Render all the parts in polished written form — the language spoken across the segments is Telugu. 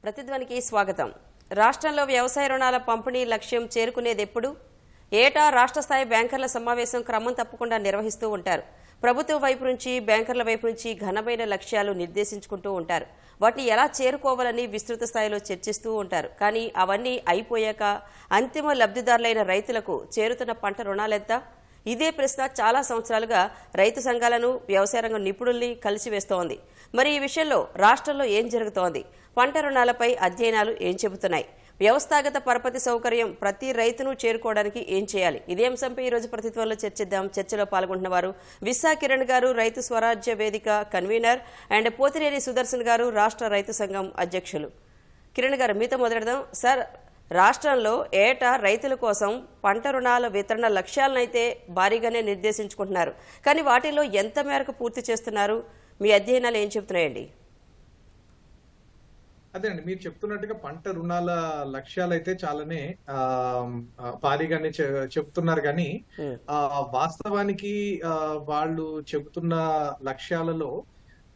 ప్రతిధ్వనికి స్వాగతం. రాష్ట్రంలో వ్యవసాయ రుణాల పంపిణీ లక్ష్యం చేరుకునేది ఎప్పుడు? ఏటా రాష్ట్ర స్థాయి బ్యాంకర్ల సమావేశం క్రమం తప్పకుండా నిర్వహిస్తూ ఉంటారు. ప్రభుత్వం వైపు నుంచి, బ్యాంకర్ల వైపు నుంచి ఘనమైన లక్ష్యాలు నిర్దేశించుకుంటూ ఉంటారు. వాటిని ఎలా చేరుకోవాలని విస్తృత స్థాయిలో చర్చిస్తూ ఉంటారు. కానీ అవన్నీ అయిపోయాక అంతిమ లబ్ధిదారులైన రైతులకు చేరుతున్న పంట రుణాలెంత? ఇదే ప్రశ్న చాలా సంవత్సరాలుగా రైతు సంఘాలను, వ్యవసాయ రంగం నిపుణుల్ని కలిసివేస్తోంది. మరి ఈ విషయంలో రాష్ట్రంలో ఏం జరుగుతోంది? పంట రుణాలపై అధ్యయనాలు ఏం చెబుతున్నాయి? వ్యవస్థాగత పరపతి సౌకర్యం ప్రతి రైతును చేరుకోవడానికి ఏం చేయాలి? ఇదే అంశంపై ఈరోజు ప్రతిత్వంలో చర్చిద్దాం. చర్చలో పాల్గొంటున్న వారు విస్సా కిరణ్ గారు, రైతు స్వరాజ్య వేదిక కన్వీనర్, అండ్ పోతినేని సుదర్శన్ గారు, రాష్ట్ర రైతు సంఘం అధ్యక్షులు. కిరణ్ గారు, మీతో మొదలెడదాం. సార్, రాష్ట్రంలో ఏటా రైతుల కోసం పంట రుణాల వితరణ లక్ష్యాలనైతే భారీగానే నిర్దేశించుకుంటున్నారు. కానీ వాటిలో ఎంత మేరకు పూర్తి చేస్తున్నారు? మీ అధ్యయనాలు ఏం చెప్తున్నాయండి? అదే అండి, మీరు చెప్తున్నట్టుగా పంట రుణాల లక్ష్యాలు అయితే చాలానే భారీగానే చెప్తున్నారు. కానీ వాస్తవానికి వాళ్ళు చెబుతున్న లక్ష్యాలలో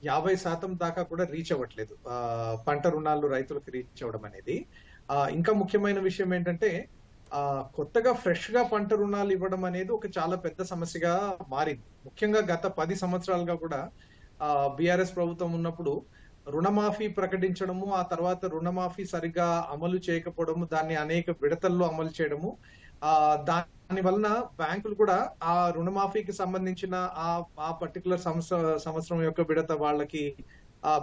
50% దాకా కూడా రీచ్ అవ్వట్లేదు. పంట రుణాలు రైతులకు రీచ్ అవ్వడం అనేది. ఇంకా ముఖ్యమైన విషయం ఏంటంటే, కొత్తగా ఫ్రెష్ గా పంట రుణాలు ఇవ్వడం అనేది ఒక చాలా పెద్ద సమస్యగా మారింది. ముఖ్యంగా గత 10 సంవత్సరాలుగా కూడా బీఆర్ఎస్ ప్రభుత్వం ఉన్నప్పుడు రుణమాఫీ ప్రకటించడము, ఆ తర్వాత రుణమాఫీ సరిగ్గా అమలు చేయకపోవడము, దాన్ని అనేక విడతల్లో అమలు చేయడము, దాని వలన బ్యాంకులు కూడా ఆ రుణమాఫీకి సంబంధించిన ఆ పర్టికులర్ సంవత్సరం యొక్క విడత వాళ్ళకి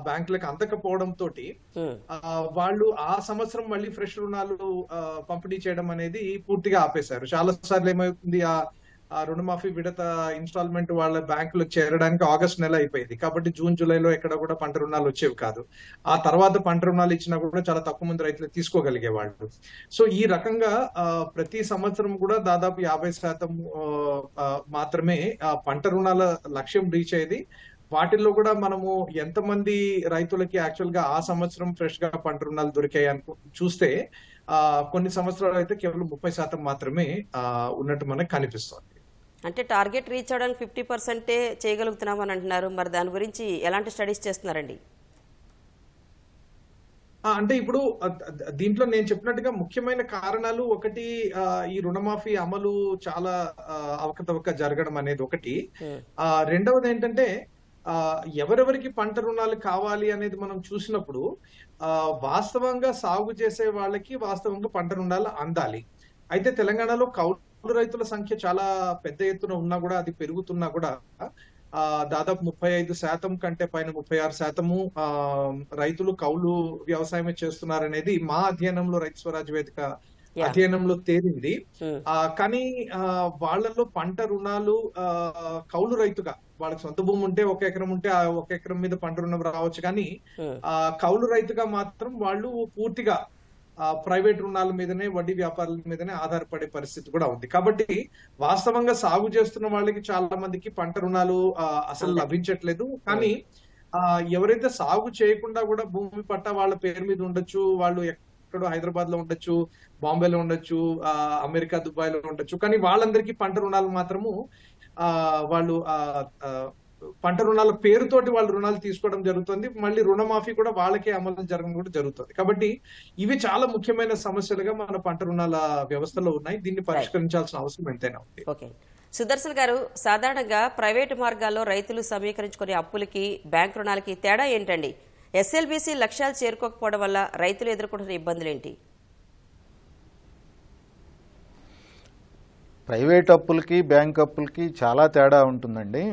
బ్యాంకులకు అందకపోవడం తోటి వాళ్ళు ఆ సంవత్సరం మళ్ళీ ఫ్రెష్ రుణాలు పంపిణీ చేయడం అనేది పూర్తిగా ఆపేశారు. చాలా సార్లు ఏమవుతుంది, ఆ రుణమాఫీ విడత ఇన్స్టాల్మెంట్ వాళ్ళ బ్యాంకులకు చేరడానికి ఆగస్ట్ నెల అయిపోయింది. కాబట్టి జూన్ జూలైలో ఎక్కడ కూడా పంట రుణాలు వచ్చేవి కాదు. ఆ తర్వాత పంట రుణాలు ఇచ్చినా కూడా చాలా తక్కువ మంది రైతులు తీసుకోగలిగే వాళ్ళు. సో ఈ రకంగా ప్రతి సంవత్సరం కూడా దాదాపు 50% మాత్రమే పంట రుణాల లక్ష్యం రీచ్ అయ్యేది. వాటిల్లో కూడా మనము ఎంతమంది రైతులకి యాక్చువల్ గా ఆ సంవత్సరం ఫ్రెష్ గా పంట రుణాలు దొరికాయి చూస్తే కొన్ని సంవత్సరాలు అయితే కేవలం 30% మాత్రమే ఉన్నట్టు మనకు కనిపిస్తుంది. అంటే టార్గెట్ రీచ్ అవడానికి 50% చేయగలుగుతున్నామని అంటున్నారు. మరి దాని గురించి ఎలాంటి స్టడీస్ చేస్తున్నారండి? అంటే ఇప్పుడు దీంట్లో నేను చెప్పినట్టుగా ముఖ్యమైన కారణాలు, ఒకటి ఈ రుణమాఫీ అమలు చాలా అవకతవక జరగడం అనేది ఒకటి. రెండవది ఏంటంటే, ఎవరెవరికి పంట రుణాలు కావాలి అనేది మనం చూసినప్పుడు వాస్తవంగా సాగు చేసే వాళ్ళకి వాస్తవంగా పంట రుణాలు అందాలి. అయితే తెలంగాణలో కౌలు రైతుల సంఖ్య చాలా పెద్ద ఎత్తున ఉన్నా కూడా, అది పెరుగుతున్నా కూడా దాదాపు 35% కంటే పైన 36% రైతులు కౌలు వ్యవసాయమే చేస్తున్నారనేది మా అధ్యయనంలో, రైతు స్వరాజ్య వేదిక అధ్యయనంలో తేలింది. కానీ వాళ్ళలో పంట రుణాలు కౌలు రైతుగా, వాళ్ళకి సొంత భూమి ఉంటే 1 ఎకరం ఉంటే ఆ 1 ఎకరం మీద పంట రుణం రావచ్చు. కానీ కౌలు రైతుగా మాత్రం వాళ్ళు పూర్తిగా ప్రైవేట్ రుణాల మీదనే, వడ్డీ వ్యాపారాల మీదనే ఆధారపడే పరిస్థితి కూడా ఉంది. కాబట్టి వాస్తవంగా సాగు చేస్తున్న వాళ్ళకి చాలా మందికి పంట రుణాలు అసలు లభించట్లేదు. కానీ ఎవరైతే సాగు చేయకుండా కూడా భూమి పట్ట వాళ్ళ పేరు మీద ఉండొచ్చు, వాళ్ళు ఎక్కడో హైదరాబాద్ లో ఉండొచ్చు, బాంబేలో ఉండొచ్చు, అమెరికా, దుబాయ్ లో ఉండొచ్చు, కానీ వాళ్ళందరికీ పంట రుణాలు మాత్రము వాళ్ళు పంట రుణాల పేరుతోటి వాళ్ళు రుణాలు తీసుకోవడం జరుగుతుంది. మళ్ళీ రుణమాఫీ కూడా వాళ్ళకే అమలు జరగడం కూడా జరుగుతుంది. కాబట్టి ఇవి చాలా ముఖ్యమైన సమస్యలుగా మన పంట రుణాల వ్యవస్థలో ఉన్నాయి. దీన్ని పరిష్కరించాల్సిన అవసరం ఎంతైనా ఉంది. ఓకే, సుదర్శన్ గారు, సాధారణంగా ప్రైవేటు మార్గాల్లో రైతులు సమీకరించుకునే అప్పులకి, బ్యాంక్ రుణాలకి తేడా ఏంటండి? ఎస్ఎల్బీసీ లక్ష్యాలు చేరుకోకపోవడం వల్ల రైతులు ఎదుర్కొంటున్న ఇబ్బందులు ఏంటి? ప్రైవేట్ అప్పులకి, బ్యాంక్ అప్పులకి చాలా తేడా ఉంటుందండి.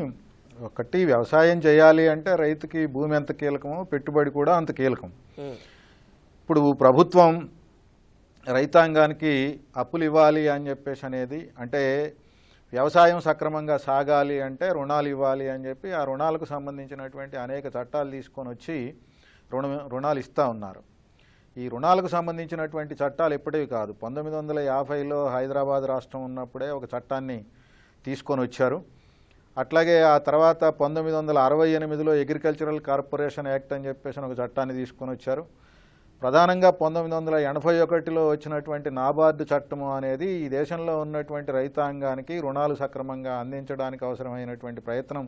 ఒకటి, వ్యవసాయం చేయాలి అంటే రైతుకి భూమి ఎంత కీలకమో పెట్టుబడి కూడా అంత కీలకం. ఇప్పుడు ప్రభుత్వం రైతాంగానికి అప్పులు ఇవ్వాలి అని చెప్పేసి అనేది, అంటే వ్యవసాయం సక్రమంగా సాగాలి అంటే రుణాలు ఇవ్వాలి అని చెప్పి ఆ రుణాలకు సంబంధించినటువంటి అనేక చట్టాలు తీసుకొని వచ్చి రుణాలు ఇస్తూ ఉన్నారు. ఈ రుణాలకు సంబంధించినటువంటి చట్టాలు ఎప్పటివి కాదు. 1950లో హైదరాబాద్ రాష్ట్రం ఉన్నప్పుడే ఒక చట్టాన్ని తీసుకొని వచ్చారు. అట్లాగే ఆ తర్వాత 1968లో అగ్రికల్చరల్ కార్పొరేషన్ యాక్ట్ అని చెప్పేసి ఒక చట్టాన్ని తీసుకొని వచ్చారు. ప్రధానంగా 1981లో వచ్చినటువంటి నాబార్డు చట్టము అనేది ఈ దేశంలో ఉన్నటువంటి రైతాంగానికి రుణాలు సక్రమంగా అందించడానికి అవసరమైనటువంటి ప్రయత్నం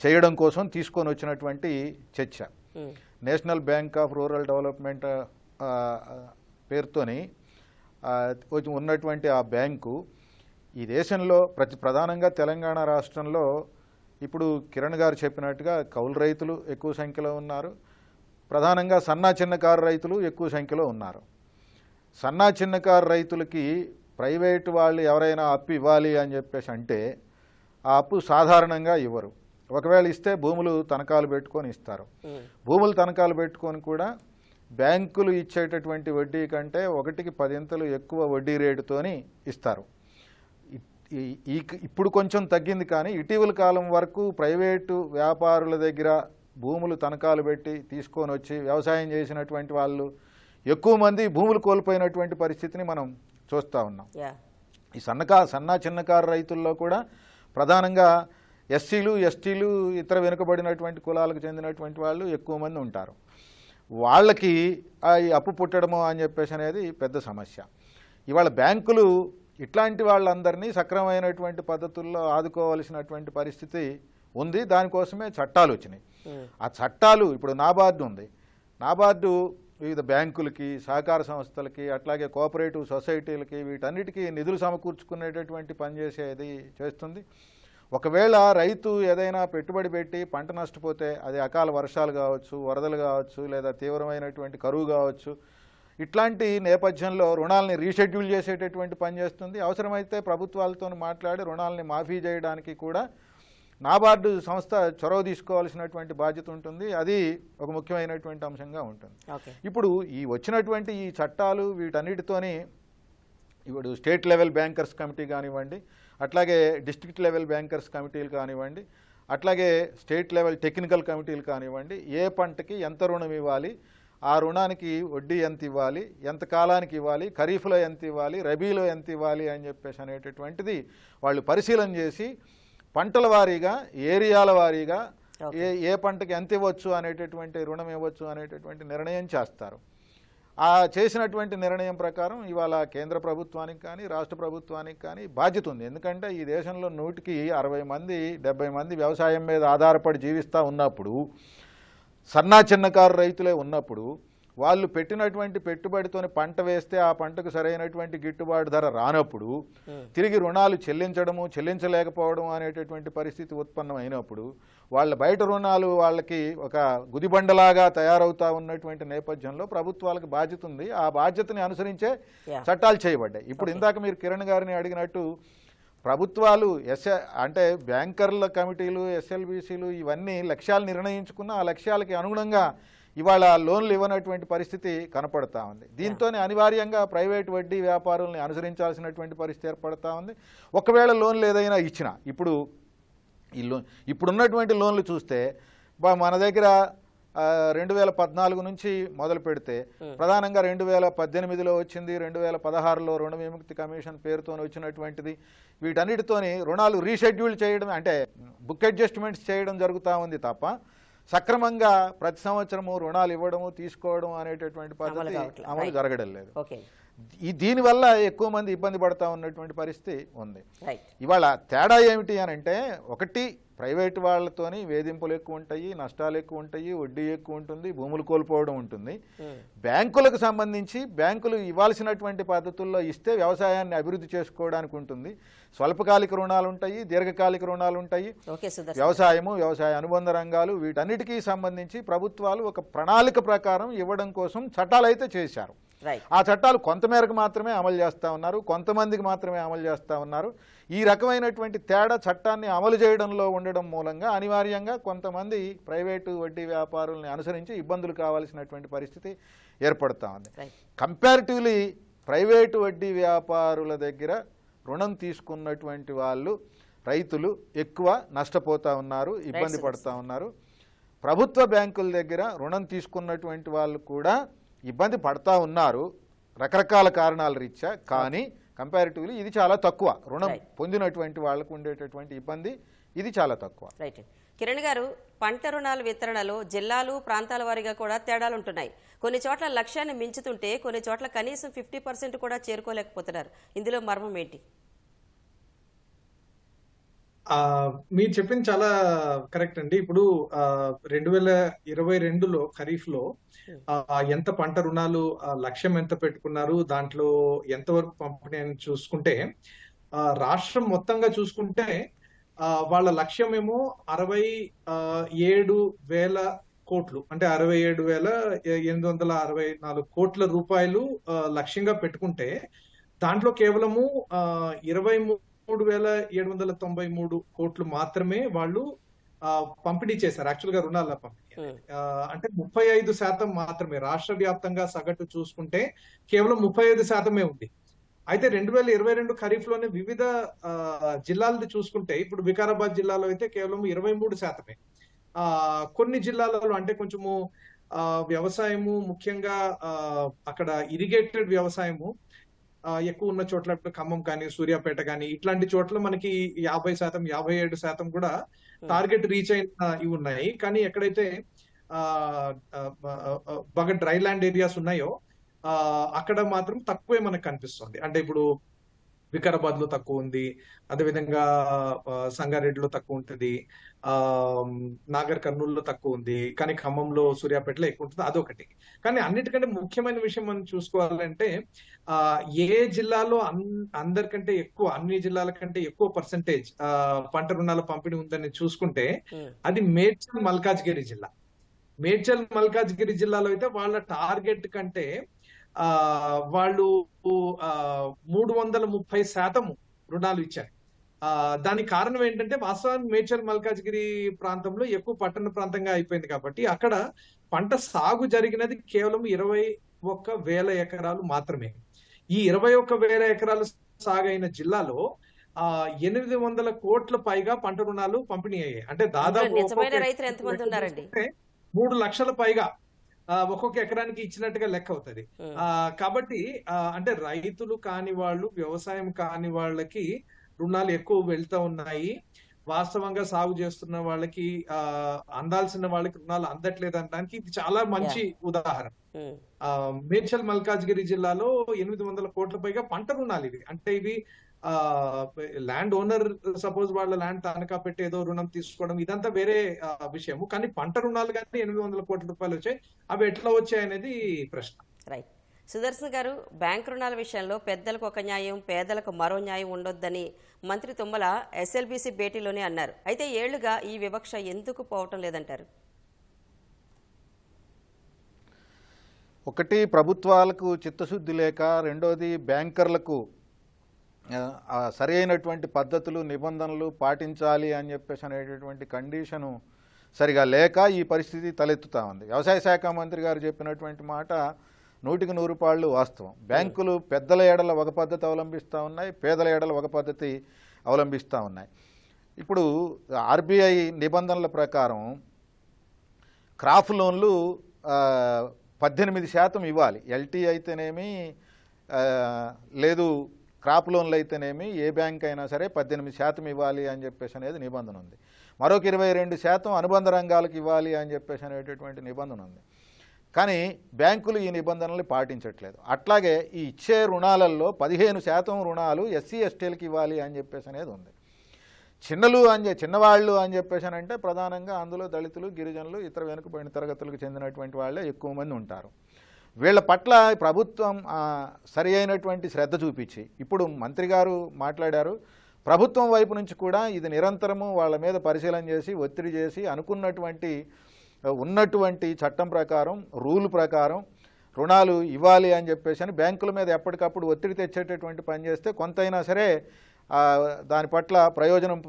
చేయడం కోసం తీసుకొని వచ్చినటువంటి చర్చ. National bank of rural development పేరుతోని ఉన్నటువంటి ఆ బ్యాంకు ఈ దేశంలో ప్రధానంగా తెలంగాణ రాష్ట్రంలో ఇప్పుడు కిరణ్ గారు చెప్పినట్టుగా కౌలు రైతులు ఎక్కువ సంఖ్యలో ఉన్నారు. ప్రధానంగా సన్నా చిన్నకారు రైతులు ఎక్కువ సంఖ్యలో ఉన్నారు. సన్నా చిన్నకారు రైతులకి ప్రైవేటు వాళ్ళు ఎవరైనా అప్పు ఇవ్వాలి అని చెప్పేసి అంటే ఆ అప్పు సాధారణంగా ఇవ్వరు. ఒకవేళ ఇస్తే భూములు తనఖాలు పెట్టుకొని ఇస్తారు. భూములు తనఖాలు పెట్టుకొని కూడా బ్యాంకులు ఇచ్చేటటువంటి వడ్డీ కంటే 1కి 10 ఎక్కువ వడ్డీ రేటుతోని ఇస్తారు. ఇప్పుడు కొంచెం తగ్గింది, కానీ ఇటీవల కాలం వరకు ప్రైవేటు వ్యాపారుల దగ్గర భూములు తనఖాలు పెట్టి తీసుకొని వచ్చి వ్యవసాయం చేసినటువంటి వాళ్ళు ఎక్కువ మంది భూములు కోల్పోయినటువంటి పరిస్థితిని మనం చూస్తూ ఉన్నాం. ఈ సన్నా చిన్నకారు రైతుల్లో కూడా ప్రధానంగా ఎస్సీలు, ఎస్టీలు, ఇతర వెనుకబడినటువంటి కులాలకు చెందినటువంటి వాళ్ళు ఎక్కువ మంది ఉంటారు. వాళ్ళకి ఈ అప్పు పుట్టడము అని చెప్పేసి అనేది పెద్ద సమస్య. ఇవాళ బ్యాంకులు ఇట్లాంటి వాళ్ళందరినీ సక్రమమైనటువంటి పద్ధతుల్లో ఆదుకోవాల్సినటువంటి పరిస్థితి ఉంది. దానికోసమే చట్టాలు వచ్చినాయి. ఆ చట్టాలు ఇప్పుడు నాబార్డు ఉంది. నాబార్డు వివిధ బ్యాంకులకి, సహకార సంస్థలకి, అట్లాగే కోఆపరేటివ్ సొసైటీలకి, వీటన్నిటికీ నిధులు సమకూర్చుకునేటటువంటి పనిచేసేది చేస్తుంది. ఒకవేళ రైతు ఏదైనా పెట్టుబడి పెట్టి పంట నష్టపోతే, అది అకాల వర్షాలు కావచ్చు, వరదలు కావచ్చు, లేదా తీవ్రమైనటువంటి కరువు కావచ్చు, ఇట్లాంటి నేపథ్యంలో రుణాలని రీషెడ్యూల్ చేసేటటువంటి పని చేస్తుంది. అవసరమైతే ప్రభుత్వాలతో మాట్లాడి రుణాలని మాఫీ చేయడానికి కూడా నాబార్డు సంస్థ చొరవ తీసుకోవాల్సినటువంటి బాధ్యత ఉంటుంది. అది ఒక ముఖ్యమైనటువంటి అంశంగా ఉంటుంది. ఇప్పుడు ఈ వచ్చినటువంటి ఈ చట్టాలు వీటన్నిటితోని ఇప్పుడు స్టేట్ లెవెల్ బ్యాంకర్స్ కమిటీ కానివ్వండి, అట్లాగే డిస్ట్రిక్ట్ లెవెల్ బ్యాంకర్స్ కమిటీలు కానివ్వండి, అట్లాగే స్టేట్ లెవెల్ టెక్నికల్ కమిటీలు కానివ్వండి, ఏ పంటకి ఎంత రుణం ఇవ్వాలి, ఆ రుణానికి వడ్డీ ఎంత ఇవ్వాలి, ఎంత కాలానికి ఇవ్వాలి, ఖరీఫ్లో ఎంత ఇవ్వాలి, రబీలో ఎంత ఇవ్వాలి అని చెప్పేసి అనేటటువంటిది వాళ్ళు పరిశీలన చేసి పంటల వారీగా, ఏరియాల వారీగా ఏ పంటకి ఎంత ఇవ్వచ్చు అనేటటువంటి రుణం ఇవ్వచ్చు అనేటటువంటి నిర్ణయం చేస్తారు. ఆ చేసినటువంటి నిర్ణయం ప్రకారం ఇవాళ కేంద్ర ప్రభుత్వానికి కానీ రాష్ట్ర ప్రభుత్వానికి కానీ బాధ్యత ఉంది. ఎందుకంటే ఈ దేశంలో 100కి 60 మంది 70 మంది వ్యవసాయం మీద ఆధారపడి జీవిస్తూ ఉన్నప్పుడు, సన్నా చిన్నకారు రైతులే ఉన్నప్పుడు, వాళ్ళు పెట్టినటువంటి పెట్టుబడితోని పంట వేస్తే ఆ పంటకు సరైనటువంటి గిట్టుబాటు ధర రానప్పుడు తిరిగి రుణాలు చెల్లించడము, చెల్లించలేకపోవడం అనేటటువంటి పరిస్థితి ఉత్పన్నమైనప్పుడు వాళ్ళ బయట రుణాలు వాళ్ళకి ఒక గుదిబండలాగా తయారవుతా ఉన్నటువంటి నేపథ్యంలో ప్రభుత్వాలకు బాధ్యత ఉంది. ఆ బాధ్యతని అనుసరించే చట్టాలు చేయబడ్డాయి. ఇప్పుడు ఇందాక మీరు కిరణ్ గారిని అడిగినట్టు ప్రభుత్వాలు అంటే బ్యాంకర్ల కమిటీలు, ఎస్ఎల్బీసీలు ఇవన్నీ లక్ష్యాలు నిర్ణయించుకున్న ఆ లక్ష్యాలకి అనుగుణంగా ఇవాళ లోన్లు ఇవ్వనటువంటి పరిస్థితి కనపడతా ఉంది. దీంతోనే అనివార్యంగా ప్రైవేట్ వడ్డీ వ్యాపారుల్ని అనుసరించాల్సినటువంటి పరిస్థితి ఏర్పడతా ఉంది. ఒకవేళ లోన్లు ఏదైనా ఇచ్చినా, ఇప్పుడున్నటువంటి లోన్లు చూస్తే మన దగ్గర 2014 నుంచి మొదలు పెడితే ప్రధానంగా 2018లో వచ్చింది, 2016లో రుణ విముక్తి కమిషన్ పేరుతో వచ్చినటువంటిది, వీటన్నిటితోని రుణాలు రీషెడ్యూల్ చేయడం, అంటే బుక్ అడ్జస్ట్మెంట్స్ చేయడం జరుగుతూ ఉంది తప్ప సక్రమంగా ప్రతి సంవత్సరము రుణాలు ఇవ్వడము, తీసుకోవడం అనేటటువంటి పద్ధతి అమలు జరగడం లేదు. దీనివల్ల ఎక్కువ మంది ఇబ్బంది పడతా ఉన్నటువంటి పరిస్థితి ఉంది. ఇవాళ తేడా ఏమిటి అని అంటే, ఒకటి ప్రైవేటు వాళ్ళతోని వేధింపులు ఎక్కువ ఉంటాయి, నష్టాలు ఎక్కువ ఉంటాయి, వడ్డీ ఎక్కువ ఉంటుంది, భూములు కోల్పోవడం ఉంటుంది. బ్యాంకులకు సంబంధించి బ్యాంకులు ఇవ్వాల్సినటువంటి పద్ధతుల్లో ఇస్తే వ్యవసాయాన్ని అభివృద్ధి చేసుకోవడానికి ఉంటుంది. స్వల్పకాలిక రుణాలు ఉంటాయి, దీర్ఘకాలిక రుణాలు ఉంటాయి. వ్యవసాయము, వ్యవసాయ అనుబంధ రంగాలు, వీటన్నిటికీ సంబంధించి ప్రభుత్వాలు ఒక ప్రణాళిక ప్రకారం ఇవ్వడం కోసం చట్టాలు అయితే చేశారు. ఆ చట్టాలు కొంతమేరకు మాత్రమే అమలు చేస్తూ ఉన్నారు, కొంతమందికి మాత్రమే అమలు చేస్తూ ఉన్నారు. ఈ రకమైనటువంటి తేడా చట్టాన్ని అమలు చేయడంలో ఉండడం మూలంగా అనివార్యంగా కొంతమంది ప్రైవేటు వడ్డీ వ్యాపారుల్ని అనుసరించి ఇబ్బందులు కావాల్సినటువంటి పరిస్థితి ఏర్పడుతూ ఉంది. కంపారిటివ్లీ ప్రైవేటు వడ్డీ వ్యాపారుల దగ్గర రుణం తీసుకున్నటువంటి వాళ్ళు, రైతులు ఎక్కువ నష్టపోతూ ఉన్నారు, ఇబ్బంది పడుతూ ఉన్నారు. ప్రభుత్వ బ్యాంకుల దగ్గర రుణం తీసుకున్నటువంటి వాళ్ళు కూడా ఇబ్బంది పడతా ఉన్నారు రకరకాల కారణాల రీత్యా. కానీ కంపారిటివ్లీ ఇది చాలా తక్కువ. రుణం పొందినటువంటి వాళ్ళకు ఉండేటటువంటి ఇబ్బంది ఇది చాలా తక్కువ. రైట్. కిరణ్ గారు, పంట రుణాల వితరణలో జిల్లాలు, ప్రాంతాల వారీగా కూడా తేడాలు ఉంటున్నాయి. కొన్ని చోట్ల లక్ష్యాన్ని మించుతుంటే కొన్ని చోట్ల కనీసం 50% కూడా చేరుకోలేకపోతున్నారు. ఇందులో మర్మం ఏంటి? మీరు చెప్పింది చాలా కరెక్ట్ అండి. ఇప్పుడు 2022లో ఖరీఫ్ లో ఎంత పంట రుణాలు లక్ష్యం ఎంత పెట్టుకున్నారు, దాంట్లో ఎంతవరకు పంపిణీ అని చూసుకుంటే రాష్ట్రం మొత్తంగా చూసుకుంటే వాళ్ళ లక్ష్యం ఏమో 67,000 కోట్లు, అంటే 67,864 కోట్ల రూపాయలు లక్ష్యంగా పెట్టుకుంటే దాంట్లో కేవలము 23,793 కోట్లు మాత్రమే వాళ్ళు పంపిణీ చేశారు. యాక్చువల్ గా రుణాల పంపిణీ అంటే 35% మాత్రమే. రాష్ట్ర వ్యాప్తంగా సగటు చూసుకుంటే కేవలం 35% ఉంది. అయితే 2022 ఖరీఫ్ లోనే వివిధ జిల్లాలది చూసుకుంటే ఇప్పుడు వికారాబాద్ జిల్లాలో అయితే కేవలం 23%. కొన్ని జిల్లాలలో అంటే కొంచెము వ్యవసాయము, ముఖ్యంగా అక్కడ ఇరిగేటెడ్ వ్యవసాయము ఎక్కువ ఉన్న చోట్ల ఖమ్మం కానీ, సూర్యాపేట కానీ ఇట్లాంటి చోట్ల మనకి 50%, 57% కూడా టార్గెట్ రీచ్ అయిన ఇవి ఉన్నాయి. కానీ ఎక్కడైతే బాగా డ్రై ల్యాండ్ ఏరియాస్ ఉన్నాయో అక్కడ మాత్రం తక్కువే మనకు కనిపిస్తుంది. అంటే ఇప్పుడు వికారాబాద్ లో తక్కువ ఉంది, అదేవిధంగా సంగారెడ్డిలో తక్కువ ఉంటుంది, నాగర్ కర్నూలులో తక్కువ ఉంది, కానీ ఖమ్మంలో, సూర్యాపేటలో ఎక్కువ ఉంటుంది. అదొకటి. కానీ అన్నిటికంటే ముఖ్యమైన విషయం మనం చూసుకోవాలంటే ఏ జిల్లాలో అందరికంటే ఎక్కువ, అన్ని జిల్లాల కంటే ఎక్కువ పర్సెంటేజ్ పంట రుణాల పంపిణీ ఉందని చూసుకుంటే అది మేడ్చల్ మల్కాజ్గిరి జిల్లా. మేడ్చల్ మల్కాజ్గిరి జిల్లాలో అయితే వాళ్ళ టార్గెట్ కంటే వాళ్ళు 330% రుణాలు ఇచ్చారు. దానికి కారణం ఏంటంటే వాస్తవానికి మేడ్చల్ మల్కాజ్గిరి ప్రాంతంలో ఎక్కువ పట్టణ ప్రాంతంగా అయిపోయింది కాబట్టి అక్కడ పంట సాగు జరిగినది కేవలం 21,000 ఎకరాలు మాత్రమే. ఈ 21,000 ఎకరాలు సాగైన జిల్లాలో 800 కోట్ల పైగా పంట రుణాలు పంపిణీ అయ్యాయి. అంటే దాదాపు 3 లక్షల పైగా ఒక్కొక్క ఎకరానికి ఇచ్చినట్టుగా లెక్క అవుతుంది. కాబట్టి అంటే రైతులు కాని వాళ్ళు, వ్యవసాయం కాని వాళ్ళకి రుణాలు ఎక్కువ వెళ్తా ఉన్నాయి. వాస్తవంగా సాగు చేస్తున్న వాళ్ళకి అందాల్సిన వాళ్ళకి రుణాలు అందట్లేదు అనడానికి ఇది చాలా మంచి ఉదాహరణ. మేడ్చల్ మల్కాజ్గిరి జిల్లాలో 800 కోట్ల పైగా పంట రుణాలు ఇవి. అంటే ఇవి ల్యాండ్ ఓనర్ సపోజ్ వాళ్ళ ల్యాండ్ తనఖా పెట్టి ఏదో రుణం తీసుకోవడం ఇదంతా వేరే విషయము. కానీ పంట రుణాలు కానీ 800 కోట్ల రూపాయలు వచ్చాయి. అవి ఎట్లా వచ్చాయి అనేది ప్రశ్న. రైట్. సుదర్శన్ గారు, బ్యాంక్ రుణాల విషయంలో పెద్దలకు ఒక న్యాయం, పేదలకు మరో న్యాయం ఉండొద్దని మంత్రి తుమ్మల ఎస్ఎల్బీసీ భేటీలోనే అన్నారు. అయితే ఏళ్లుగా ఈ వివక్ష ఎందుకు పోవటం లేదంటారు? ఒకటి, ప్రభుత్వాలకు చిత్తశుద్ధి లేక, రెండోది బ్యాంకర్లకు సరి అయినటువంటి పద్ధతులు, నిబంధనలు పాటించాలి అని చెప్పేసి అనేటటువంటి కండిషను సరిగా లేక ఈ పరిస్థితి తలెత్తుతా ఉంది. వ్యవసాయ శాఖ మంత్రి గారు చెప్పినటువంటి మాట 100కి 100 పాళ్ళు వాస్తవం. బ్యాంకులు పెద్దల ఏడల ఒక పద్ధతి అవలంబిస్తూ ఉన్నాయి, పేదల ఏడల ఒక పద్ధతి అవలంబిస్తూ ఉన్నాయి. ఇప్పుడు ఆర్బీఐ నిబంధనల ప్రకారం క్రాప్ లోన్లు 18% ఇవ్వాలి. ఎల్టీ అయితేనేమి, లేదు క్రాప్ లోన్లు అయితేనేమి, ఏ బ్యాంక్ అయినా సరే 18% ఇవ్వాలి అని చెప్పేసి అనేది నిబంధన ఉంది. మరొక 22% అనుబంధ రంగాలకు ఇవ్వాలి అని చెప్పేసి అనేటటువంటి నిబంధన ఉంది. కానీ బ్యాంకులు ఈ నిబంధనలు పాటించట్లేదు. అట్లాగే ఈ ఇచ్చే రుణాలలో 15% రుణాలు ఎస్సీ ఎస్టీలకు ఇవ్వాలి అని చెప్పేసి అనేది ఉంది. చిన్నవాళ్ళు అని చెప్పేసి అంటే ప్రధానంగా అందులో దళితులు, గిరిజనులు, ఇతర వెనుకబడిన తరగతులకు చెందినటువంటి వాళ్ళే ఎక్కువ మంది ఉంటారు. వీళ్ళ పట్ల ప్రభుత్వం సరి అయినటువంటి శ్రద్ధ చూపించి, ఇప్పుడు మంత్రి గారు మాట్లాడారు, ప్రభుత్వం వైపు నుంచి కూడా ఇది నిరంతరము వాళ్ళ మీద పరిశీలన చేసి, ఒత్తిడి చేసి, ఉన్నటువంటి చట్టం ప్రకారం, రూల్ ప్రకారం రుణాలు ఇవ్వాలి అని చెప్పేసి అని బ్యాంకుల మీద ఎప్పటికప్పుడు ఒత్తిడి తెచ్చేటటువంటి పని చేస్తే కొంతైనా సరే దాని పట్ల ప్రయోజనం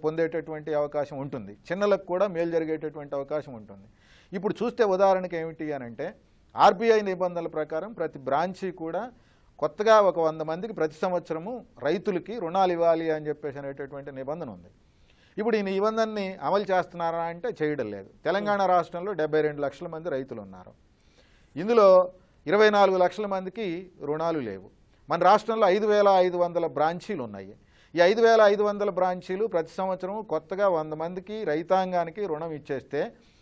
పొందేటటువంటి అవకాశం ఉంటుంది. చిన్నలకు కూడా మేలు జరిగేటటువంటి అవకాశం ఉంటుంది. ఇప్పుడు చూస్తే ఉదాహరణకి ఏమిటి అని అంటే, ఆర్బీఐ నిబంధనల ప్రకారం ప్రతి బ్రాంచి కూడా కొత్తగా ఒక 100 మందికి ప్రతి సంవత్సరము రైతులకి రుణాలు ఇవ్వాలి అని చెప్పేసి అనేటటువంటి నిబంధన ఉంది. ఇప్పుడు ఈ నిబంధనని అమలు చేస్తున్నారా అంటే చేయడం లేదు. తెలంగాణ రాష్ట్రంలో 72 లక్షల మంది రైతులు ఉన్నారు. ఇందులో 24 లక్షల మందికి రుణాలు లేవు. మన రాష్ట్రంలో 5,500 బ్రాంచీలు ఉన్నాయి. ఈ 5,500 బ్రాంచీలు ప్రతి సంవత్సరం కొత్తగా 100 మందికి రైతాంగానికి రుణం ఇచ్చేస్తే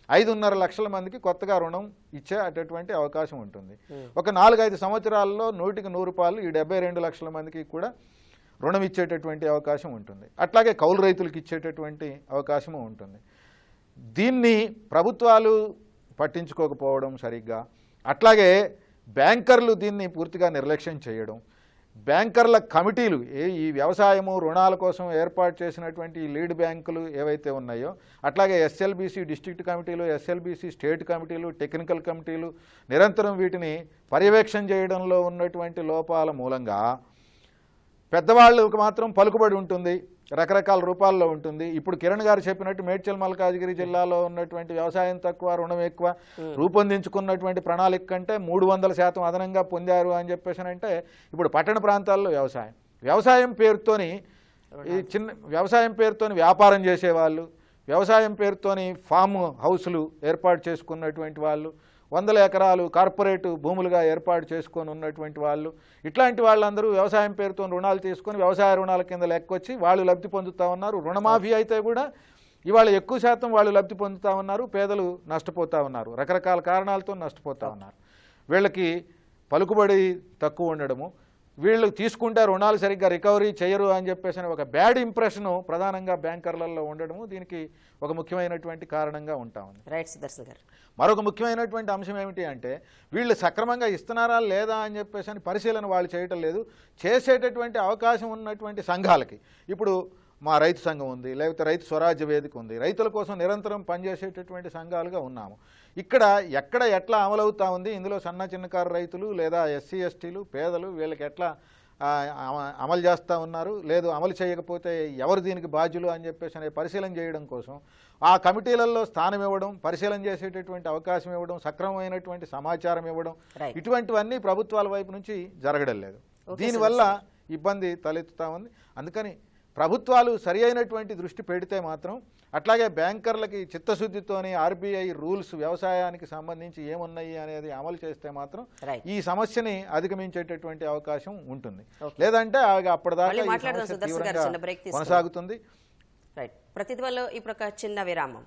5.5 లక్షల మందికి కొత్తగా రుణం ఇచ్చే అటువంటి అవకాశం ఉంటుంది. ఒక 4-5 సంవత్సరాల్లో 100కి 100 పాలు ఈ 72 లక్షల మందికి కూడా రుణం ఇచ్చేటటువంటి అవకాశం ఉంటుంది. అట్లాగే కౌలు రైతులకు ఇచ్చేటటువంటి అవకాశము ఉంటుంది. దీన్ని ప్రభుత్వాలు పట్టించుకోకపోవడం సరిగ్గా, అట్లాగే బ్యాంకర్లు దీన్ని పూర్తిగా నిర్లక్ష్యం చేయడం, బ్యాంకర్ల కమిటీలు ఈ వ్యవసాయము రుణాల కోసం ఏర్పాటు చేసినటువంటి లీడ్ బ్యాంకులు ఏవైతే ఉన్నాయో, అట్లాగే ఎస్ఎల్బీసీ డిస్ట్రిక్ట్ కమిటీలు, ఎస్ఎల్బీసీ స్టేట్ కమిటీలు, టెక్నికల్ కమిటీలు నిరంతరం వీటిని పర్యవేక్షణ చేయడంలో ఉన్నటువంటి లోపాల మూలంగా పెద్దవాళ్ళకు మాత్రం పలుకుబడి ఉంటుంది, రకరకాల రూపాల్లో ఉంటుంది. ఇప్పుడు కిరణ్ గారు చెప్పినట్టు మేడ్చల్ మల్కాజ్గిరి జిల్లాలో ఉన్నటువంటి వ్యవసాయం తక్కువ రుణం ఎక్కువ రూపొందించుకున్నటువంటి ప్రణాళిక కంటే 300% అదనంగా పొందారు అని చెప్పేసి అంటే ఇప్పుడు పట్టణ ప్రాంతాల్లో వ్యవసాయం పేరుతోని ఈ చిన్న వ్యవసాయం పేరుతోని వ్యాపారం చేసేవాళ్ళు, వ్యవసాయం పేరుతోని ఫామ్ హౌస్లు ఏర్పాటు చేసుకున్నటువంటి వాళ్ళు, 100 ఎకరాలు కార్పొరేటు భూములుగా ఏర్పాటు చేసుకొని ఉన్నటువంటి వాళ్ళు, ఇట్లాంటి వాళ్ళందరూ వ్యవసాయం పేరుతో రుణాలు తీసుకొని వ్యవసాయ రుణాల కింద లెక్కొచ్చి వాళ్ళు లబ్ధి పొందుతూ ఉన్నారు. రుణమాఫీ అయితే కూడా ఇవాళ ఎక్కువ శాతం వాళ్ళు లబ్ధి పొందుతూ ఉన్నారు, పేదలు నష్టపోతూ ఉన్నారు, రకరకాల కారణాలతో నష్టపోతూ ఉన్నారు. వీళ్ళకి పలుకుబడి తక్కువ ఉండడము, వీళ్ళు తీసుకుంటే రుణాలు సరిగ్గా రికవరీ చేయరు అని చెప్పేసి ఒక బ్యాడ్ ఇంప్రెషన్ ప్రధానంగా బ్యాంకర్లలో ఉండడము దీనికి ఒక ముఖ్యమైనటువంటి కారణంగా ఉంటా ఉంది. రైట్ సుదర్శన్ గారు, మరొక ముఖ్యమైనటువంటి అంశం ఏమిటి అంటే వీళ్ళు సక్రమంగా ఇస్తున్నారా లేదా అని చెప్పేసి పరిశీలన వాళ్ళు చేయటం లేదు. చేసేటటువంటి అవకాశం ఉన్నటువంటి సంఘాలకి, ఇప్పుడు మా రైతు సంఘం ఉంది, లేకపోతే రైతు స్వరాజ్య వేదిక ఉంది, రైతుల కోసం నిరంతరం పనిచేసేటటువంటి సంఘాలుగా ఉన్నాము. ఇక్కడ ఎక్కడ ఎట్లా అమలవుతా ఉంది, ఇందులో సన్న చిన్నకారు రైతులు లేదా ఎస్సీ ఎస్టీలు పేదలు వీళ్ళకి ఎట్లా అమలు చేస్తూ ఉన్నారు, లేదు అమలు చేయకపోతే ఎవరు దీనికి బాధ్యులు అని చెప్పేసి అనే పరిశీలన చేయడం కోసం ఆ కమిటీలలో స్థానం ఇవ్వడం, పరిశీలన చేసేటటువంటి అవకాశం ఇవ్వడం, సక్రమమైనటువంటి సమాచారం ఇవ్వడం, ఇటువంటివన్నీ ప్రభుత్వాల వైపు నుంచి జరగడం లేదు. దీనివల్ల ఇబ్బంది తలెత్తుతా ఉంది. అందుకని ప్రభుత్వాలు సరి అయినటువంటి దృష్టి పెడితే మాత్రం, అట్లాగే బ్యాంకర్లకి చిత్తశుద్ధితోని ఆర్బీఐ రూల్స్ వ్యవసాయానికి సంబంధించి ఏమున్నాయి అనేది అమలు చేస్తే మాత్రం ఈ సమస్యని అధిగమించేటటువంటి అవకాశం ఉంటుంది. లేదంటే అప్పటిదాకా కొనసాగుతుంది. రైట్, ప్రతిధ్వనిలో ఇప్పుడు ఒక చిన్న విరామం.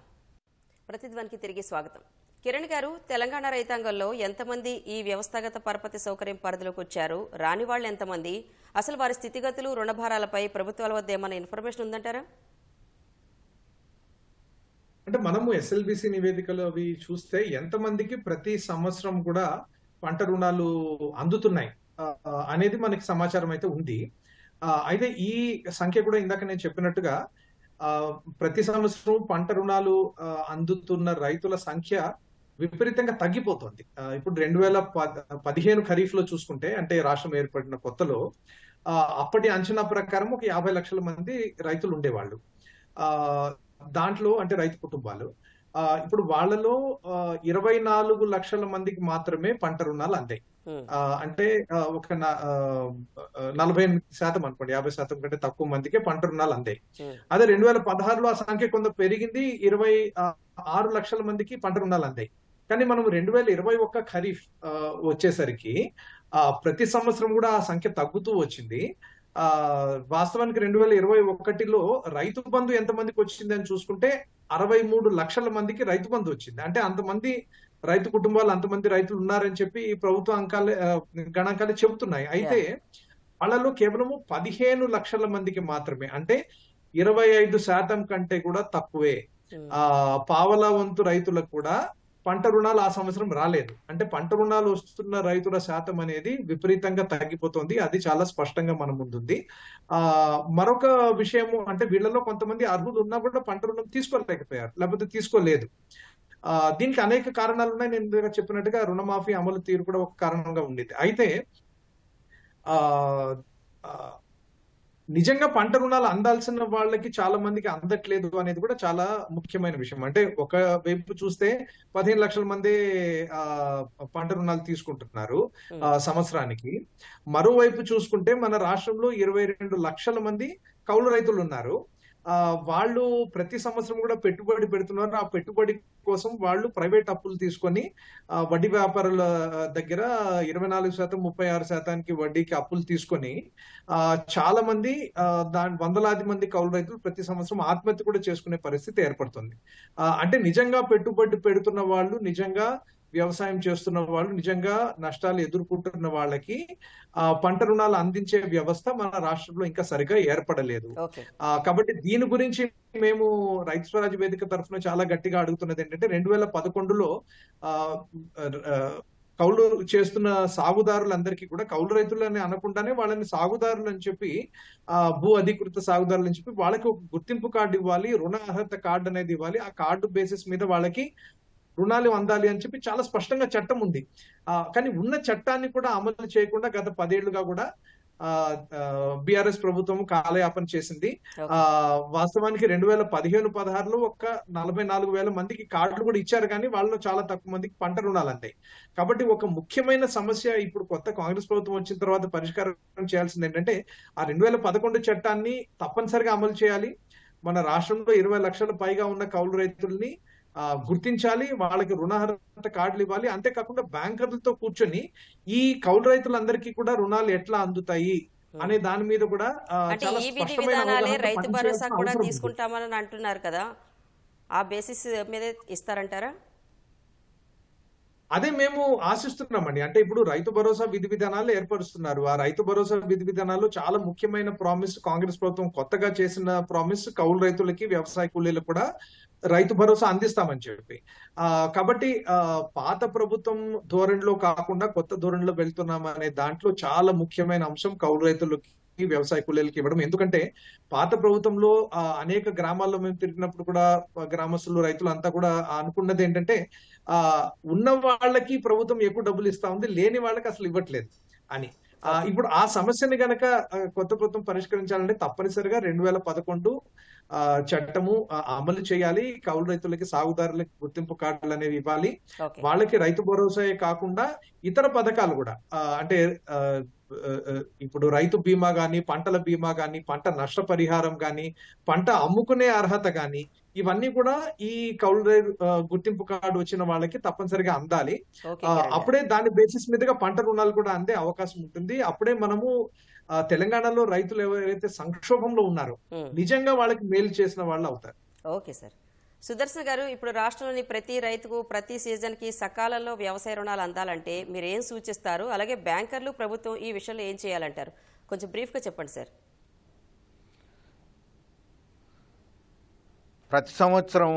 ప్రతిధ్వనికి తిరిగి స్వాగతం. కిరణ్ గారు, తెలంగాణ రైతాంగంలో ఎంతమంది ఈ వ్యవస్థాగత పరపతి సౌకర్యం పరిధిలోకి వచ్చారు, రాని వాళ్ళు ఎంతమంది, అసలు వారి స్థితిగతులు రుణభారాలపై ప్రభుత్వాల వద్ద ఏమైనా ఇన్ఫర్మేషన్ ఉందంటారా? అంటే మనము ఎస్ఎల్బిసి నివేదికలు అవి చూస్తే ఎంతమందికి ప్రతి సంవత్సరం కూడా పంట రుణాలు అందుతున్నాయి అనేది మనకి సమాచారం అయితే ఉంది. అయితే ఈ సంఖ్య కూడా ఇందాక నేను చెప్పినట్టుగా ప్రతి సంవత్సరం పంట రుణాలు అందుతున్న రైతుల సంఖ్య విపరీతంగా తగ్గిపోతుంది. ఇప్పుడు 2015 ఖరీఫ్ లో చూసుకుంటే, అంటే రాష్ట్రం ఏర్పడిన కొత్తలో అప్పటి అంచనా ప్రకారం ఒక 50 లక్షల మంది రైతులు ఉండేవాళ్ళు. దాంట్లో అంటే రైతు కుటుంబాలు, ఇప్పుడు వాళ్ళలో 24 లక్షల మందికి మాత్రమే పంట రుణాలు అందాయి. అంటే ఒక 48% అనుకోండి, 50% కంటే తక్కువ మందికే పంట రుణాలు అందాయి. అదే 2016లో ఆ సంఖ్య కొంత పెరిగింది, 26 లక్షల మందికి పంట రుణాలు అందాయి. కానీ మనం 2021 ఖరీఫ్ వచ్చేసరికి ప్రతి సంవత్సరం కూడా ఆ సంఖ్య తగ్గుతూ వచ్చింది. వాస్తవానికి 2021లో రైతు బంధు ఎంతమందికి వచ్చింది అని చూసుకుంటే 63 లక్షల మందికి రైతు బంధు వచ్చింది. అంటే అంతమంది రైతు కుటుంబాలు, అంతమంది రైతులు ఉన్నారని చెప్పి ఈ ప్రభుత్వ గణాంకాలే చెబుతున్నాయి. అయితే వాళ్ళలో కేవలము 15 లక్షల మందికి మాత్రమే, అంటే 25% కంటే కూడా తక్కువే, పావలా వంతు రైతులకు కూడా పంట రుణాలు ఆ సంవత్సరం రాలేదు. అంటే పంట రుణాలు వస్తున్న రైతుల శాతం అనేది విపరీతంగా తగ్గిపోతుంది. అది చాలా స్పష్టంగా మన ముందుంది. మరొక విషయము అంటే వీళ్ళలో కొంతమంది అర్హులు ఉన్నా కూడా పంట రుణం తీసుకోలేకపోయారు, లేకపోతే తీసుకోలేదు. దీనికి అనేక కారణాలు ఉన్నాయి. నేను చెప్పినట్టుగా రుణమాఫీ అమలు తీరు కూడా ఒక కారణంగా ఉండేది. అయితే నిజంగా పంట రుణాలు అందాల్సిన వాళ్ళకి చాలా మందికి అందట్లేదు అనేది కూడా చాలా ముఖ్యమైన విషయం. అంటే ఒక వైపు చూస్తే 15 లక్షల మంది పంట రుణాలు తీసుకుంటున్నారు సంవత్సరానికి. మరోవైపు చూసుకుంటే మన రాష్ట్రంలో 22 లక్షల మంది కౌలు రైతులు ఉన్నారు. వాళ్ళు ప్రతి సంవత్సరం కూడా పెట్టుబడి పెడుతున్నారు. ఆ పెట్టుబడి కోసం వాళ్ళు ప్రైవేట్ అప్పులు తీసుకొని వడ్డీ వ్యాపారుల దగ్గర 24%, 36% వడ్డీకి అప్పులు తీసుకొని చాలా మంది వందలాది మంది కౌలు రైతులు ప్రతి సంవత్సరం ఆత్మహత్య కూడా చేసుకునే పరిస్థితి ఏర్పడుతుంది. అంటే నిజంగా పెట్టుబడి పెడుతున్న వాళ్ళు, నిజంగా వ్యవసాయం చేస్తున్న వాళ్ళు నిజంగా నష్టాలు ఎదుర్కొంటున్న వాళ్ళకి పంట రుణాలు అందించే వ్యవస్థ మన రాష్ట్రంలో ఇంకా సరిగా ఏర్పడలేదు. కాబట్టి దీని గురించి మేము రైతు స్వరాజ్ వేదిక తరఫున చాలా గట్టిగా అడుగుతున్నది ఏంటంటే 2011లో కౌలు చేస్తున్న సాగుదారులందరికీ కూడా కౌలు రైతులని అనకుండానే వాళ్ళని సాగుదారులు అని చెప్పి భూ అధికృత సాగుదారులు అని చెప్పి వాళ్ళకి ఒక గుర్తింపు కార్డు ఇవ్వాలి, రుణ అర్హత కార్డు అనేది ఇవ్వాలి. ఆ కార్డు బేసిస్ మీద వాళ్ళకి రుణాలు అందాలి అని చెప్పి చాలా స్పష్టంగా చట్టం ఉంది. కానీ ఉన్న చట్టాన్ని కూడా అమలు చేయకుండా గత 10 ఏళ్లుగా కూడా బిఆర్ఎస్ ప్రభుత్వం కాలయాపన చేసింది. వాస్తవానికి 2015-16లో ఒక్క 44,000 మందికి కార్డులు కూడా ఇచ్చారు, కానీ వాళ్ళలో చాలా తక్కువ మందికి పంట రుణాలు అందాయి. కాబట్టి ఒక ముఖ్యమైన సమస్య ఇప్పుడు కొత్త కాంగ్రెస్ ప్రభుత్వం వచ్చిన తర్వాత పరిష్కారం చేయాల్సింది ఏంటంటే ఆ 2011 చట్టాన్ని తప్పనిసరిగా అమలు చేయాలి. మన రాష్ట్రంలో 20 లక్షల పైగా ఉన్న కౌలు రైతుల్ని గుర్తించాలి, వాళ్ళకి రుణార్హత కార్డులు ఇవ్వాలి. అంతేకాకుండా బ్యాంకర్లతో కూర్చొని ఈ కౌలు రైతులందరికీ కూడా రుణాలు ఎట్లా అందుతాయి అనే దాని మీద కూడా చాలా స్పష్టమైన రైతు భరోసా కూడా తీసుకుంటామని అంటున్నారు కదా, ఆ బేసిస్ మీద ఇస్తారంటారా? అదే మేము ఆశిస్తున్నామండి. అంటే ఇప్పుడు రైతు భరోసా విధి విధానాలు ఏర్పరుస్తున్నారు. ఆ రైతు భరోసా విధి విధానాల్లో చాలా ముఖ్యమైన ప్రామిస్ కాంగ్రెస్ ప్రభుత్వం కొత్తగా చేసిన ప్రామిస్ కౌలు రైతులకి వ్యవసాయ కూలీలకు కూడా రైతు భరోసా అందిస్తామని చెప్పి. కాబట్టి పాత ప్రభుత్వం ధోరణిలో కాకుండా కొత్త ధోరణిలో వెళ్తున్నాం అనే దాంట్లో చాలా ముఖ్యమైన అంశం కౌలు రైతులకి వ్యవసాయ కూలీలకి ఇవ్వడం. ఎందుకంటే పాత ప్రభుత్వంలో అనేక గ్రామాల్లో మేము తిరిగినప్పుడు కూడా గ్రామస్తులు రైతులు అంతా కూడా అనుకున్నది ఏంటంటే ఉన్న వాళ్ళకి ప్రభుత్వం ఎక్కువ డబ్బులు ఇస్తా ఉంది, లేని వాళ్ళకి అసలు ఇవ్వట్లేదు అని. ఇప్పుడు ఆ సమస్యని గనక కొత్త ప్రభుత్వం పరిష్కరించాలంటే తప్పనిసరిగా 2011 చట్టము అమలు చేయాలి. కౌలు రైతులకి సాగుదారులకి గుర్తింపు కార్డులు అనేవి ఇవ్వాలి. వాళ్ళకి రైతు భరోసాయే కాకుండా ఇతర పథకాలు కూడా అంటే ఇప్పుడు రైతు బీమా గాని, పంటల బీమా గాని, పంట నష్టపరిహారం గాని, పంట అమ్ముకునే అర్హత గాని, ఇవన్నీ కూడా ఈ కౌలు గుర్తింపు కార్డు వచ్చిన వాళ్ళకి తప్పనిసరిగా అందాలి. అప్పుడే దాని బేసిస్ మీదుగా పంట రుణాలు కూడా అందే అవకాశం ఉంటుంది. అప్పుడే మనము తెలంగాణలో రైతులు ఎవరైతే సంక్షోభంలో ఉన్నారో నిజంగా వాళ్ళకి మేలు చేసిన వాళ్ళు అవుతారు. Okay sir. సుదర్శన్ గారు, ఇప్పుడు రాష్ట్రంలోని ప్రతి రైతుకు ప్రతి సీజన్ కి సకాలంలో వ్యవసాయ రుణాలు అందాలంటే మీరు ఏం సూచిస్తారు? అలాగే బ్యాంకర్లు, ప్రభుత్వం ఈ విషయంలో ఏం చేయాలంటారు? కొంచెం బ్రీఫ్ గా చెప్పండి సార్. ప్రతి సంవత్సరం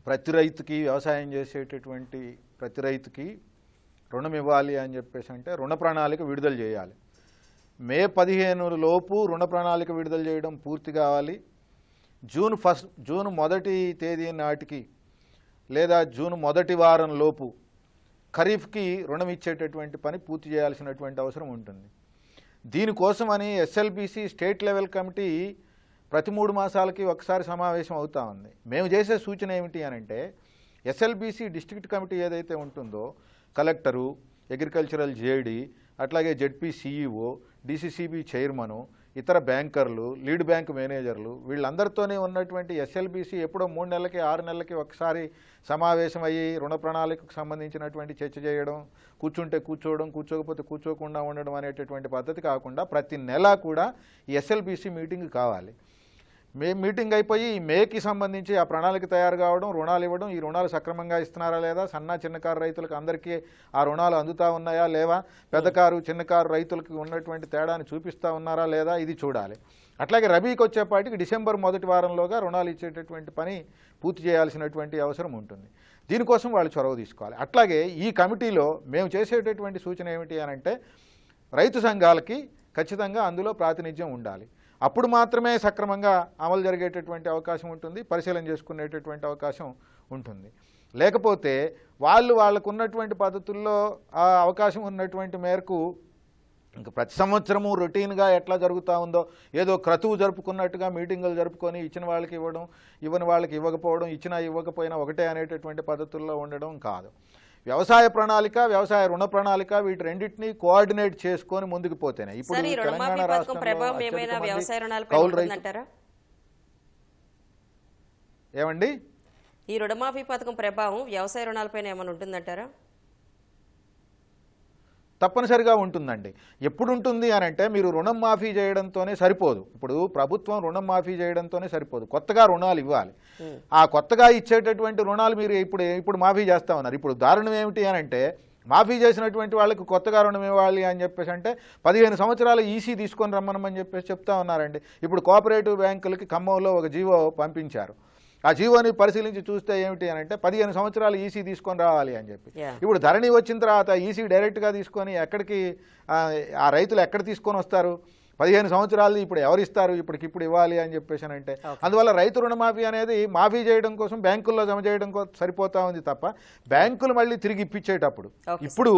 ప్రతి రైతుకి, వ్యవసాయం చేసేటటువంటి ప్రతి రైతుకి రుణం ఇవ్వాలి అని చెప్పేసి అంటే రుణ ప్రణాళిక విడుదల చేయాలి. మే 15 లోపు రుణ ప్రణాళిక విడుదల చేయడం పూర్తి కావాలి. జూన్ 1 తేదీ నాటికి లేదా జూన్ 1 వారం లోపు ఖరీఫ్కి రుణం ఇచ్చేటటువంటి పని పూర్తి చేయాల్సినటువంటి అవసరం ఉంటుంది. దీనికోసమని ఎస్ఎల్బిసి స్టేట్ లెవెల్ కమిటీ ప్రతి 3 మాసాలకి ఒకసారి సమావేశం అవుతా ఉంది. మేము చేసే సూచన ఏమిటి అనంటే ఎస్ఎల్బిసి డిస్ట్రిక్ట్ కమిటీ ఏదైతే ఉంటుందో కలెక్టరు, అగ్రికల్చరల్ జేడీ, అట్లాగే జెడ్పీ సిఈఓ, డిసిసిబి చైర్మను, ఇతర బ్యాంకర్లు, లీడ్ బ్యాంక్ మేనేజర్లు, వీళ్ళందరితోనే ఉన్నటువంటి ఎస్ఎల్బిసి ఎప్పుడో 3 నెలలకి 6 నెలలకి ఒకసారి సమావేశం అయ్యి రుణ ప్రణాళికకు సంబంధించినటువంటి చర్చ చేయడం, కూర్చుంటే కూర్చోవడం, కూర్చోకపోతే కూర్చోకుండా ఉండడం అనేటటువంటి పద్ధతి కాకుండా ప్రతి నెల కూడా ఈ ఎస్ఎల్బిసి మీటింగ్ కావాలి. మీటింగ్ అయిపోయి మేకి సంబంధించి ఆ ప్రణాళిక తయారు కావడం, రుణాలు ఇవ్వడం, ఈ రుణాలు సక్రమంగా ఇస్తున్నారా లేదా, సన్న చిన్నకారు రైతులకు అందరికీ ఆ రుణాలు అందుతా ఉన్నాయా లేవా, పెద్దకారు చిన్నకారు రైతులకు ఉన్నటువంటి తేడాను చూపిస్తూ ఉన్నారా లేదా, ఇది చూడాలి. అట్లాగే రబీకి వచ్చేపాటికి డిసెంబర్ 1 వారంలోగా రుణాలు ఇచ్చేటటువంటి పని పూర్తి చేయాల్సినటువంటి అవసరం ఉంటుంది. దీనికోసం వాళ్ళు చొరవ తీసుకోవాలి. అట్లాగే ఈ కమిటీలో మేము చేసేటటువంటి సూచన ఏమిటి అనంటే రైతు సంఘాలకి ఖచ్చితంగా అందులో ప్రాతినిధ్యం ఉండాలి. అప్పుడు మాత్రమే సక్రమంగా అమలు జరిగేటటువంటి అవకాశం ఉంటుంది, పరిశీలన చేసుకునేటటువంటి అవకాశం ఉంటుంది. లేకపోతే వాళ్ళకు ఉన్నటువంటి పద్ధతుల్లో ఆ అవకాశం ఉన్నటువంటి మేరకు ఇంకా ప్రతి సంవత్సరము రొటీన్గా ఎట్లా జరుగుతూ ఉందో ఏదో క్రతువు జరుపుకున్నట్టుగా మీటింగులు జరుపుకొని ఇచ్చిన వాళ్ళకి ఇవ్వడం, ఇవ్వని వాళ్ళకి ఇవ్వకపోవడం, ఇచ్చినా ఇవ్వకపోయినా ఒకటే అనేటటువంటి పద్ధతుల్లో ఉండడం కాదు. వ్యవసాయ ప్రణాళిక, వ్యవసాయ రుణ ప్రణాళిక, వీటి రెండింటినీ కోఆర్డినేట్ చేసుకొని ముందుకు పోతేనే ఇప్పుడు తెలంగాణ రాష్ట్రంలో ఏమండి ఈ రుణమాఫీ పథకం ప్రభావం వ్యవసాయ రుణాలపైన ఏమైనా ఉంటుందంటారా? తప్పనిసరిగా ఉంటుందండి. ఎప్పుడు ఉంటుంది అని అంటే మీరు రుణం మాఫీ చేయడంతోనే సరిపోదు. ఇప్పుడు ప్రభుత్వం రుణం మాఫీ చేయడంతోనే సరిపోదు, కొత్తగా రుణాలు ఇవ్వాలి. ఆ కొత్తగా ఇచ్చేటటువంటి రుణాలు మీరు ఇప్పుడు మాఫీ చేస్తా ఉన్నారు. ఇప్పుడు దారుణం ఏమిటి అని అంటే మాఫీ చేసినటువంటి వాళ్ళకి కొత్తగా రుణం ఇవ్వాలి అని చెప్పేసి అంటే 15 సంవత్సరాలు ఈసీ తీసుకొని రమ్మనమని చెప్పేసి చెప్తా ఉన్నారండి. ఇప్పుడు కోఆపరేటివ్ బ్యాంకులకి ఖమ్మంలో ఒక జీవో పంపించారు. ఆ జీవోని పరిశీలించి చూస్తే ఏమిటి అని అంటే 15 సంవత్సరాలు ఈసీ తీసుకొని రావాలి అని చెప్పి. ఇప్పుడు ధరణి వచ్చిన తర్వాత ఈసీ డైరెక్ట్గా తీసుకొని ఎక్కడికి ఆ రైతులు ఎక్కడ తీసుకొని వస్తారు? 15 సంవత్సరాలు ఇప్పుడు ఎవరిస్తారు? ఇప్పుడు ఇవ్వాలి అని చెప్పేసి అంటే అందువల్ల రైతు రుణమాఫీ అనేది మాఫీ చేయడం కోసం బ్యాంకుల్లో జమ చేయడం కోసం సరిపోతా ఉంది తప్ప బ్యాంకులు మళ్ళీ తిరిగి ఇప్పించేటప్పుడు ఇప్పుడు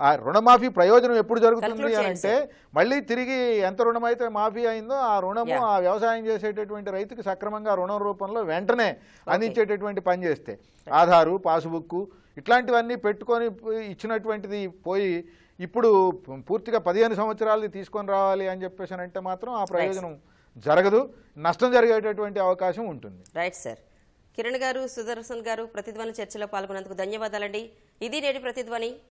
ఆ రుణమాఫీ ప్రయోజనం ఎప్పుడు జరుగుతుంది అని అంటే మళ్ళీ తిరిగి ఎంత రుణమైతే మాఫీ అయిందో ఆ రుణము ఆ వ్యవసాయం చేసేటటువంటి రైతుకి సక్రమంగా రుణం రూపంలో వెంటనే అందించేటటువంటి పని చేస్తే ఆధారు పాస్బుక్ ఇట్లాంటివన్నీ పెట్టుకొని ఇచ్చినటువంటిది పోయి ఇప్పుడు పూర్తిగా 15 సంవత్సరాలు తీసుకొని రావాలి అని చెప్పేసి అంటే మాత్రం ఆ ప్రయోజనం జరగదు, నష్టం జరిగేటటువంటి అవకాశం ఉంటుంది. Right sir. కిరణ్ గారు, సుదర్శన్ గారు ప్రతిధ్వని చర్చలో పాల్గొన్నందుకు ధన్యవాదాలండి. ఇది నేటి ప్రతిధ్వని.